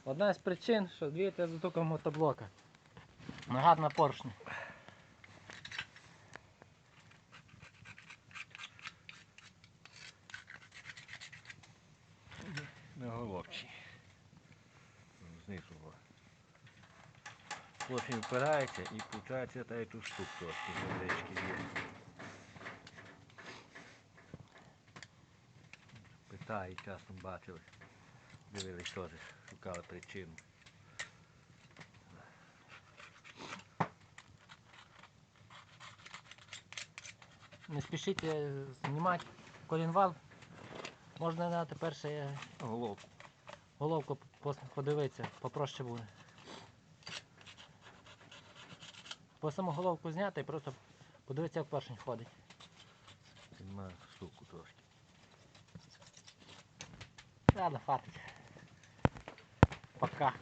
Одна з причин, що двигатель з затоком мотоблока. Нагад на поршні. На головці. Знизу. Поршень впирається і виходить та тут стук трошки невеличкий є. Питають, часом бачили. Дивились теж, шукали причину. Не спішіть знімати колінвал. Можна на тепер ще головку подивитися, попроще буде. По саму головку зняти і просто подивитися, як поршень ходить. Нема стуку трошки. Ладно, хватить. Пока.